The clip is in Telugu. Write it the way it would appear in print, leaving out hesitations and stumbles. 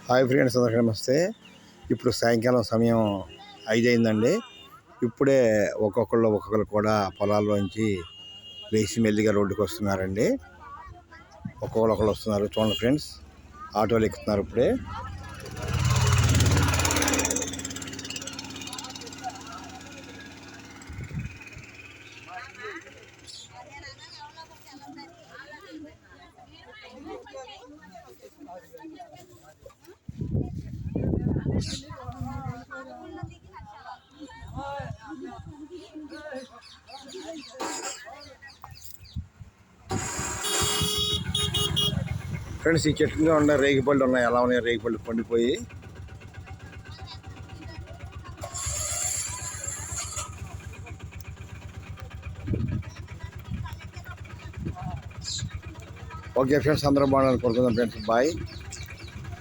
హాయ్ ఫ్రెండ్స్, అందరికీ నమస్తే. ఇప్పుడు సాయంకాలం సమయం 5 అయిందండి. ఇప్పుడే ఒక్కొక్కరు కూడా పొలాల్లోంచి లేచి మెల్లిగా రోడ్డుకి వస్తున్నారండి. ఒక్కొక్కరు వస్తున్నారు. చూడండి ఫ్రెండ్స్, ఆటోలు ఎక్కుతున్నారు ఇప్పుడే. ఫ్రెండ్స్, ఈ చెట్టు మీద ఉన్న రేగిపళ్ళు ఉన్నాయి. ఎలా ఉన్నాయి రేగిపళ్ళు పండిపోయి. ఓకే ఫ్రెండ్స్, అందరూ బాగుండాలని కోరుకుందాం ఫ్రెండ్స్. బాయ్.